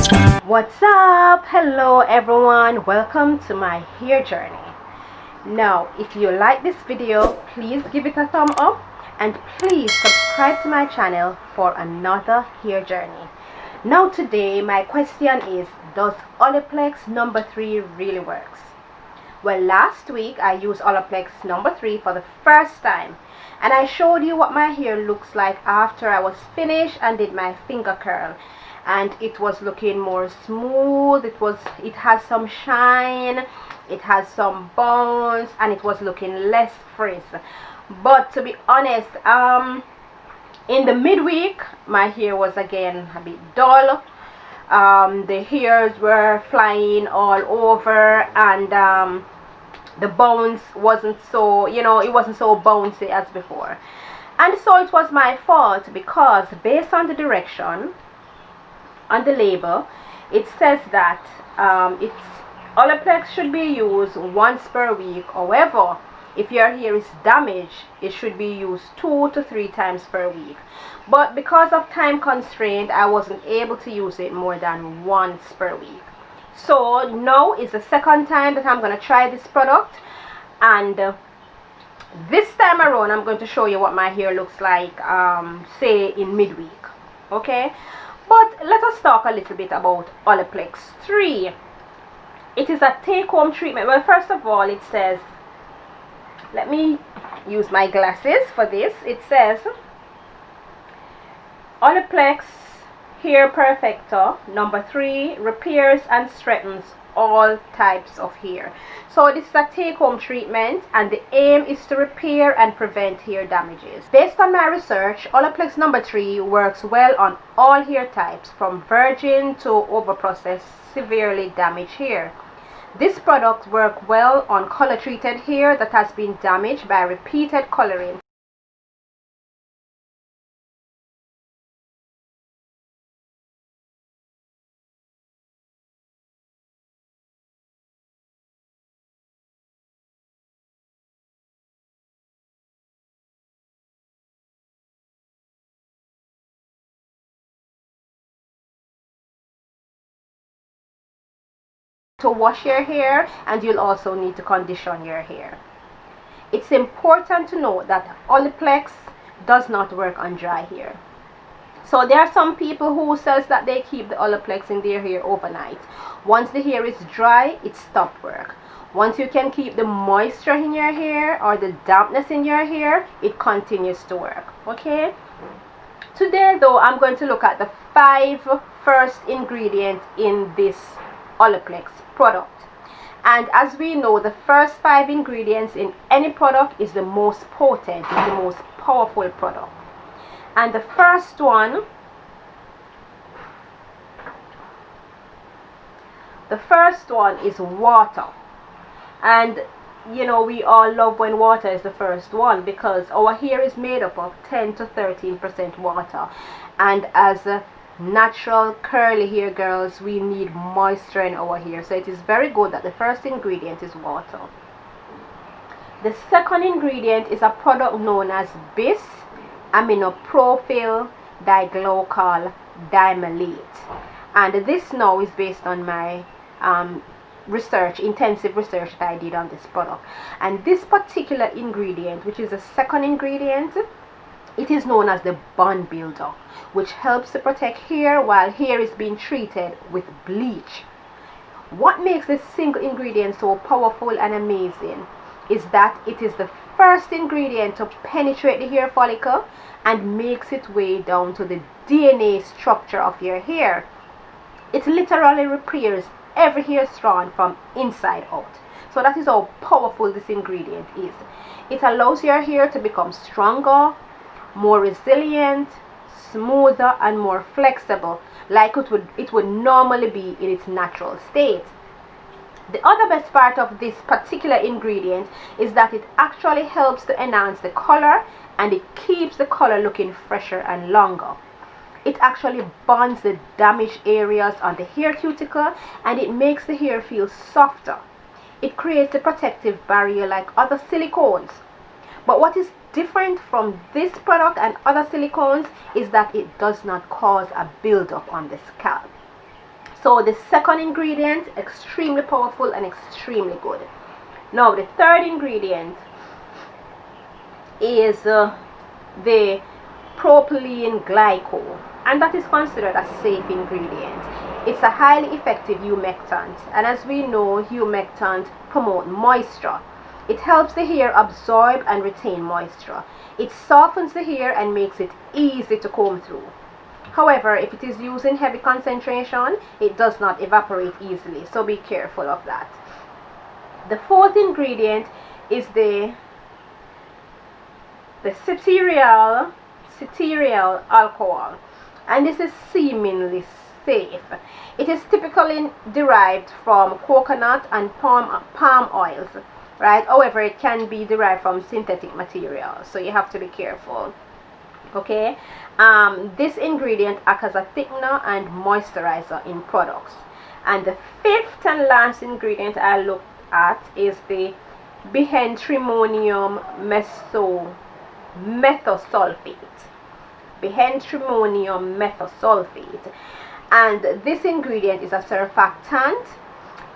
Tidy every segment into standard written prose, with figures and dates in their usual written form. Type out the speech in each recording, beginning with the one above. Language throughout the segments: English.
What's up? Hello everyone, welcome to my hair journey. Now if you like this video, please give it a thumb up and please subscribe to my channel for another hair journey. Now today my question is, does Olaplex number 3 really works? Well, last week I used Olaplex number 3 for the first time and I showed you what my hair looks like after I was finished and did my finger curl, and it was looking more smooth. It has some shine, it has some bounce, and it was looking less frizz. But to be honest, in the midweek my hair was again a bit dull. The hairs were flying all over, and the bounce wasn't so, it wasn't so bouncy as before. And so it was my fault, because based on the direction on the label, it says that Olaplex should be used once per week. However, if your hair is damaged, it should be used 2 to 3 times per week. But because of time constraint, I wasn't able to use it more than once per week. So now is the second time that I'm going to try this product, and this time around I'm going to show you what my hair looks like say in midweek. Okay, but let us talk a little bit about Olaplex 3. It is a take-home treatment. Well, first of all, it says, let me use my glasses for this. It says Olaplex Hair Perfector number 3 repairs and strengthens all types of hair. So this is a take-home treatment, and the aim is to repair and prevent hair damages. Based on my research, Olaplex number 3 works well on all hair types, from virgin to overprocessed severely damaged hair. This product works well on color treated hair that has been damaged by repeated coloring. To wash your hair, and you'll also need to condition your hair. It's important to note that Olaplex does not work on dry hair. So there are some people who says that they keep the Olaplex in their hair overnight. Once the hair is dry, it stops work. Once you can keep the moisture in your hair or the dampness in your hair, it continues to work. Okay, today though I'm going to look at the 5 first ingredients in this Olaplex product. And as we know, the first 5 ingredients in any product is the most potent, is the most powerful product. And the first one is water. And we all love when water is the first one, because our hair is made up of 10 to 13% water, and as natural curly hair girls, we need moisture in our hair. So it is very good that the first ingredient is water. The second ingredient is a product known as bis aminopropyl diglycol dimaleate, and this now is based on my intensive research that I did on this product. And this particular ingredient, which is the second ingredient, it is known as the bond builder, which helps to protect hair while hair is being treated with bleach. What makes this single ingredient so powerful and amazing is that it is the first ingredient to penetrate the hair follicle and makes its way down to the DNA structure of your hair. It literally repairs every hair strand from inside out. So that is how powerful this ingredient is. It allows your hair to become stronger, more resilient, smoother, and more flexible, like it would normally be in its natural state. The other best part of this particular ingredient is that it actually helps to enhance the color, and it keeps the color looking fresher and longer. It actually bonds the damaged areas on the hair cuticle, and it makes the hair feel softer. It creates a protective barrier like other silicones. But what is different from this product and other silicones is that it does not cause a buildup on the scalp. So the second ingredient, extremely powerful and extremely good. Now the third ingredient is the propylene glycol, and that is considered a safe ingredient. It's a highly effective humectant, and as we know, humectant promote moisture. It helps the hair absorb and retain moisture. It softens the hair and makes it easy to comb through. However, if it is used in heavy concentration, it does not evaporate easily, so be careful of that. The fourth ingredient is the cetearyl alcohol, and this is seemingly safe. It is typically derived from coconut and palm oils, right? However, it can be derived from synthetic materials, so you have to be careful. Okay, this ingredient acts as a thickener and moisturizer in products. And the fifth and last ingredient I looked at is the bihentrimonium methosulfate. Bihentrimonium methosulfate. And this ingredient is a surfactant.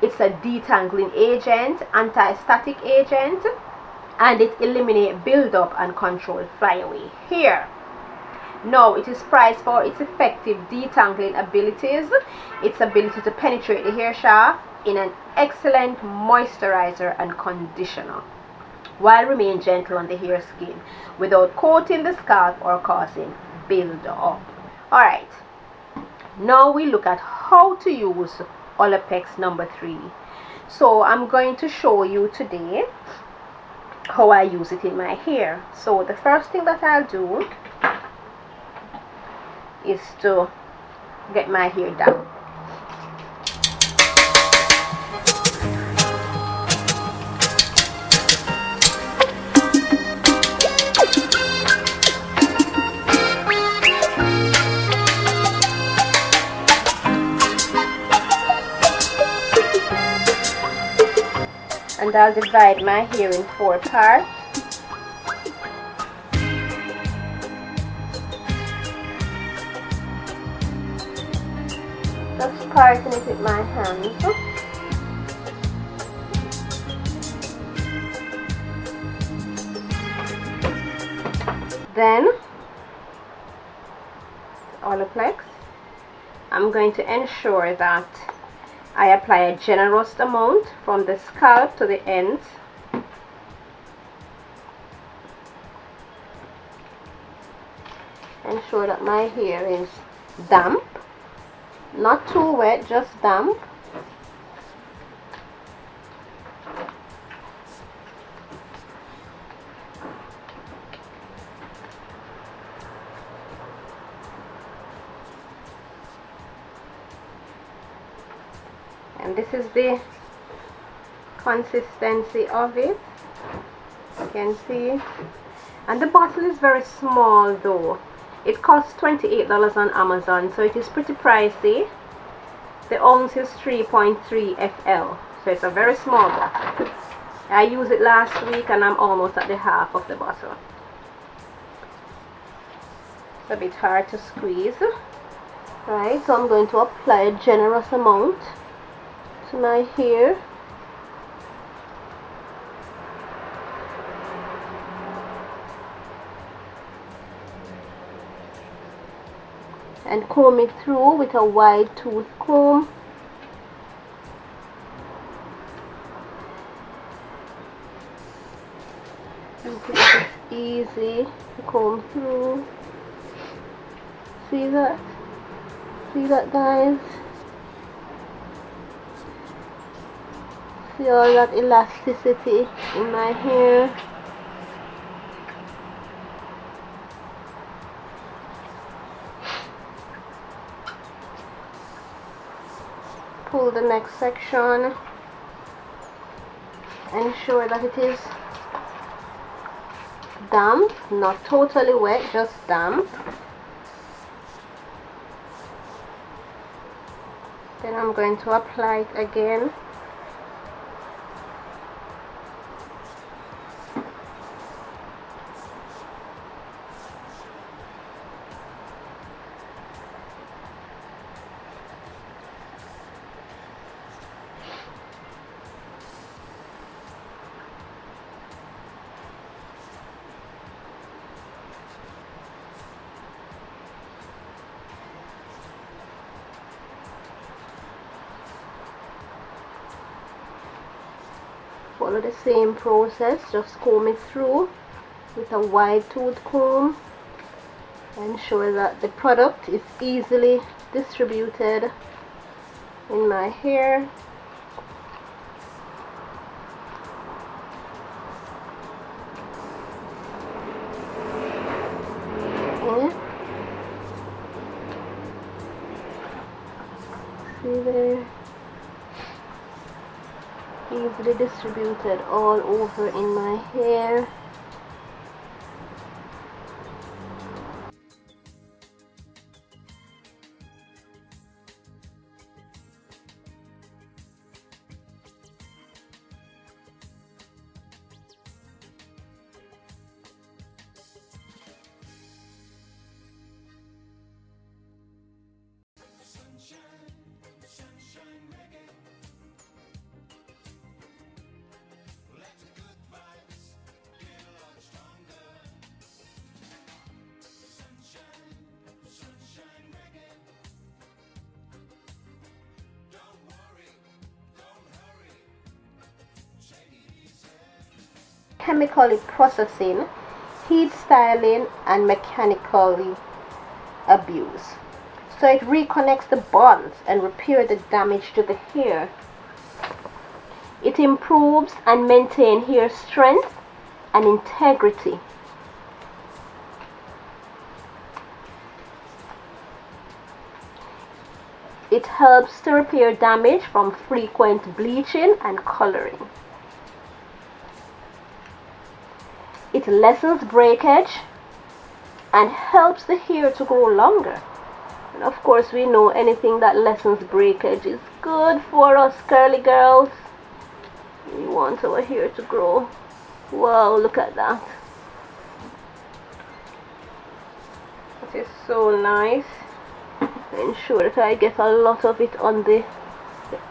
It's a detangling agent, anti-static agent, and it eliminates buildup and control flyaway hair. Now, it is prized for its effective detangling abilities, its ability to penetrate the hair shaft in an excellent moisturizer and conditioner, while remain gentle on the hair skin without coating the scalp or causing build-up. Alright, now we look at how to use Olaplex number 3. So I'm going to show you today how I use it in my hair. So the first thing that I'll do is to get my hair down. And I'll divide my hair in 4 parts. Just parting it with my hands. Then, Olaplex, I'm going to ensure that I apply a generous amount from the scalp to the ends. Ensure that my hair is damp. Not too wet, just damp. And this is the consistency of it, you can see. And the bottle is very small though. It costs $28 on Amazon, so it is pretty pricey. The ounce is 3.3 FL, so it's a very small bottle. I used it last week and I'm almost at the half of the bottle. It's a bit hard to squeeze. Right, so I'm going to apply a generous amount to my hair. And comb it through with a wide tooth comb. And it's easy to comb through. See that? See that, guys? See all that elasticity in my hair? Pull the next section. Ensure that it is damp, not totally wet, just damp. Then I'm going to apply it again. follow the same process. Just comb it through with a wide tooth comb. Ensure that the product is easily distributed in my hair. Okay. See there? Easily distributed all over in my hair. Chemically processing, heat styling, and mechanically abuse. So it reconnects the bonds and repairs the damage to the hair. It improves and maintains hair strength and integrity. It helps to repair damage from frequent bleaching and coloring. It lessens breakage and helps the hair to grow longer. And of course, we know anything that lessens breakage is good for us curly girls. We want our hair to grow. Wow, look at that. It is so nice. Ensure that I get a lot of it on the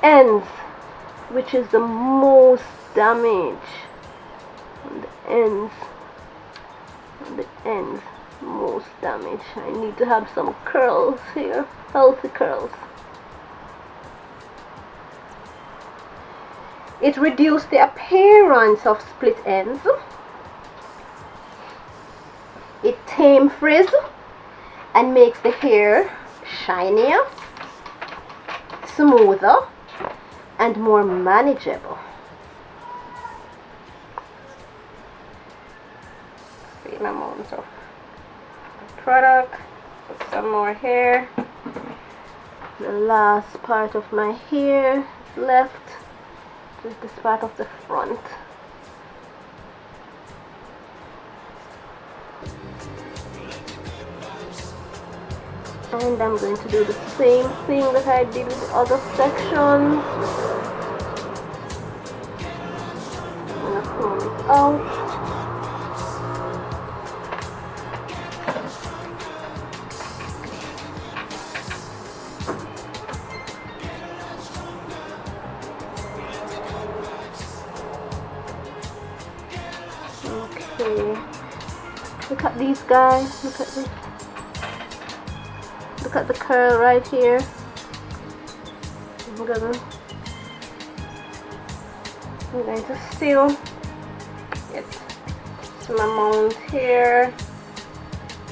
ends, which is the most damage. On the ends, most damage. I need to have some curls here, healthy curls. It reduces the appearance of split ends. It tames frizz and makes the hair shinier, smoother, and more manageable. Same amount of product. Put some more hair. The last part of my hair left is this part of the front. And I'm going to do the same thing that I did with the other section. I'm going to comb it out. Okay. Look at these guys. Look at this. Look at the curl right here. I'm going to still get some amount here,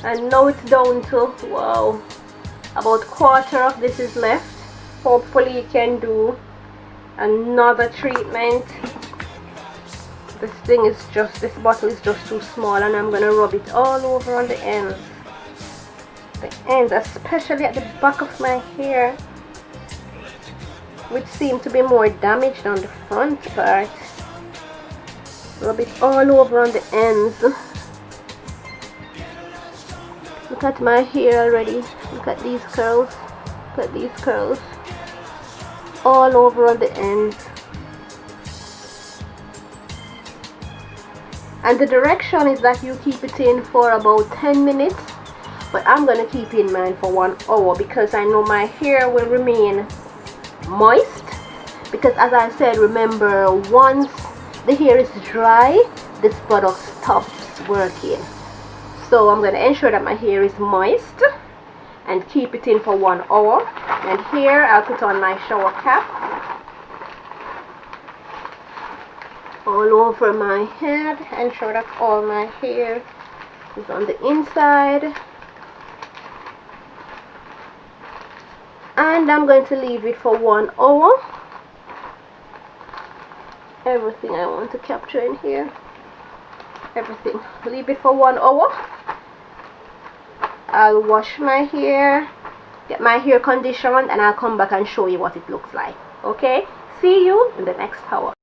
and now it's down to, wow, about quarter of this is left. Hopefully you can do another treatment. This bottle is just too small, and I'm gonna rub it all over on the ends. The ends, especially at the back of my hair, which seem to be more damaged on the front part. Rub it all over on the ends. Look at my hair already. Look at these curls. Look at these curls. All over on the ends. And the direction is that you keep it in for about 10 minutes. But I'm going to keep in mind for 1 hour, because I know my hair will remain moist. Because as I said, remember, once the hair is dry, this product stops working. So I'm going to ensure that my hair is moist and keep it in for 1 hour. And here I'll put on my shower cap. all over my head, ensure that all my hair is on the inside, and I'm going to leave it for 1 hour. Everything I want to capture in here, everything. Leave it for 1 hour. I'll wash my hair, get my hair conditioned, and I'll come back and show you what it looks like. Okay, see you in the next hour.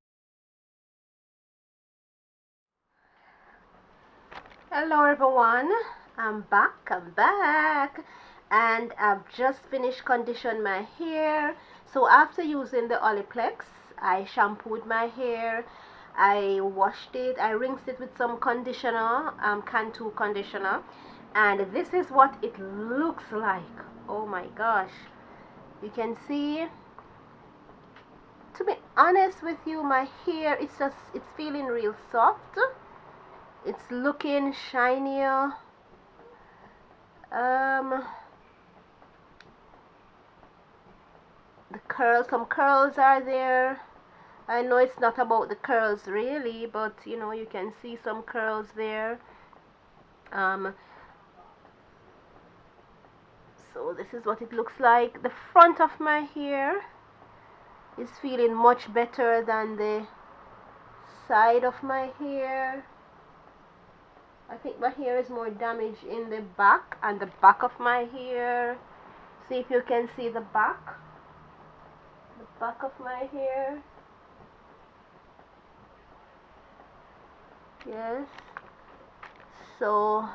Hello everyone, I'm back, and I've just finished conditioning my hair. So after using the Olaplex, I shampooed my hair, I washed it, I rinsed it with some conditioner, Cantu conditioner, and this is what it looks like. Oh my gosh, you can see. To be honest with you, my hair, it's feeling real soft. It's looking shinier. The curls, some curls are there. I know it's not about the curls really, but you know, you can see some curls there. So this is what it looks like. The front of my hair is feeling much better than the side of my hair. I think my hair is more damaged in the back, and the back of my hair. See if you can see the back of my hair. Yes. So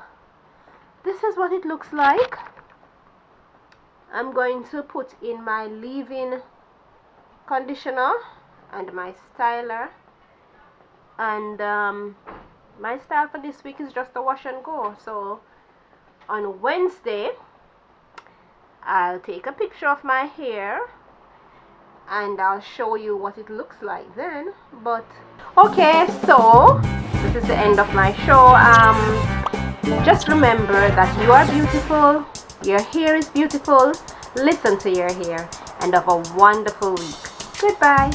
this is what it looks like. I'm going to put in my leave-in conditioner and my styler, and my style for this week is just a wash and go. So on Wednesday I'll take a picture of my hair and I'll show you what it looks like then. But okay, so this is the end of my show. Just remember that you are beautiful, your hair is beautiful, listen to your hair, and have a wonderful week. Goodbye.